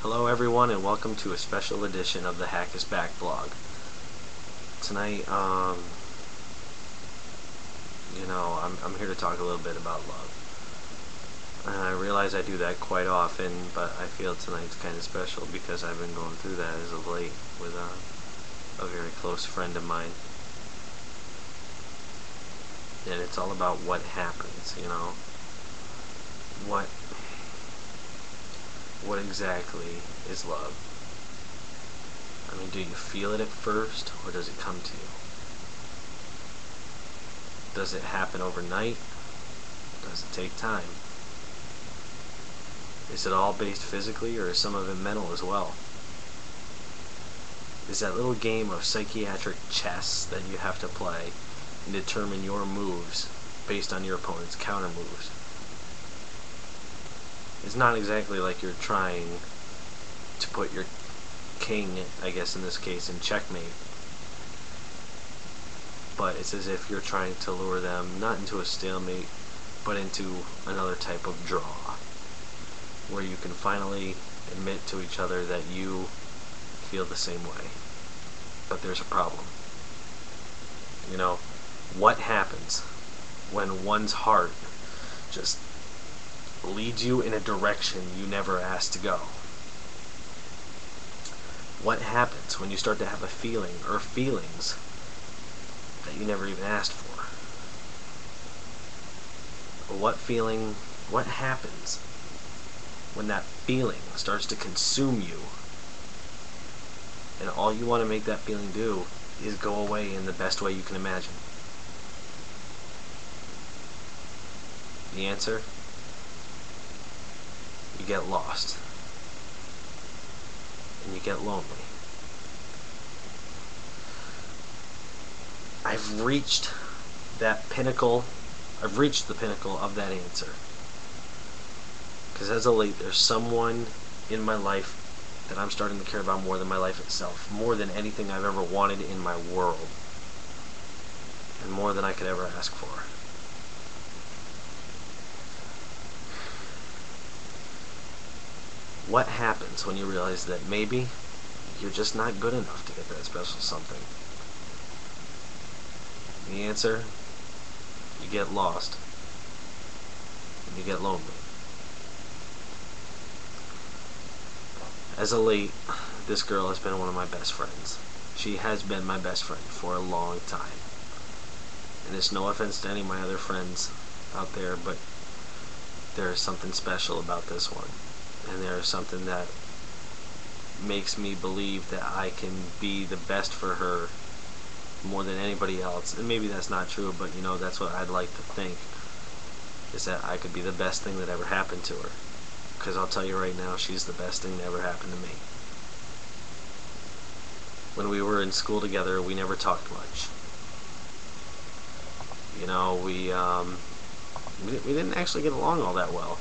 Hello everyone and welcome to a special edition of the Hack is Back blog. Tonight, I'm here to talk a little bit about love. And I realize I do that quite often, but I feel tonight's kind of special because I've been going through that as of late with a very close friend of mine. And it's all about what happens, What exactly is love? I mean, do you feel it at first, or does it come to you? Does it happen overnight? Does it take time? Is it all based physically, or is some of it mental as well? Is that little game of psychiatric chess that you have to play and determine your moves based on your opponent's counter moves? It's not exactly like you're trying to put your king, I guess in this case, in checkmate. But it's as if you're trying to lure them not into a stalemate, but into another type of draw, where you can finally admit to each other that you feel the same way. But there's a problem. What happens when one's heart just leads you in a direction you never asked to go? What happens when you start to have a feeling or feelings that you never even asked for? What happens when that feeling starts to consume you and all you want to make that feeling do is go away in the best way you can imagine? The answer? You get lost. And you get lonely. I've reached the pinnacle of that answer. Because as of late, there's someone in my life that I'm starting to care about more than my life itself. More than anything I've ever wanted in my world. And more than I could ever ask for. What happens when you realize that maybe you're just not good enough to get that special something? The answer? You get lost. And you get lonely. As of late, this girl has been one of my best friends. She has been my best friend for a long time. And it's no offense to any of my other friends out there, but there is something special about this one. And there is something that makes me believe that I can be the best for her more than anybody else. And maybe that's not true, but that's what I'd like to think, is that I could be the best thing that ever happened to her. Because I'll tell you right now, she's the best thing that ever happened to me. When we were in school together, we never talked much. We didn't actually get along all that well.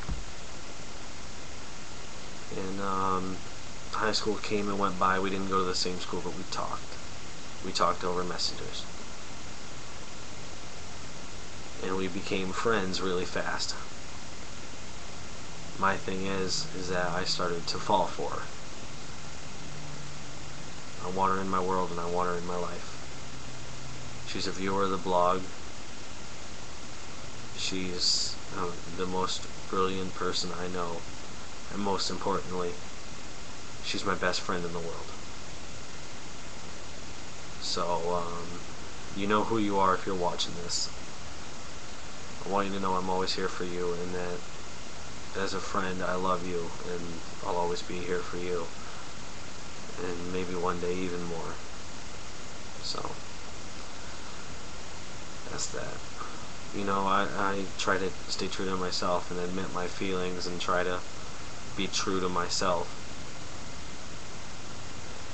And high school came and went by. We didn't go to the same school, but we talked. We talked over messengers. And we became friends really fast. My thing is that I started to fall for her. I want her in my world and I want her in my life. She's a viewer of the blog. She's the most brilliant person I know. And most importantly, she's my best friend in the world. So, you know who you are if you're watching this. I want you to know I'm always here for you, and that as a friend, I love you, and I'll always be here for you. And maybe one day even more. So, that's that. I try to stay true to myself and admit my feelings and try to be true to myself.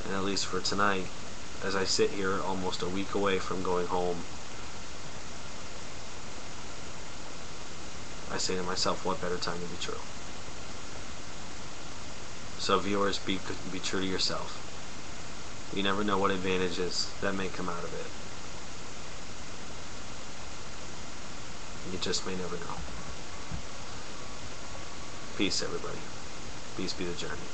And at least for tonight, as I sit here almost a week away from going home, I say to myself, what better time to be true? So viewers, be true to yourself. You never know what advantages that may come out of it. You just may never know. Peace, everybody. Peace be the journey.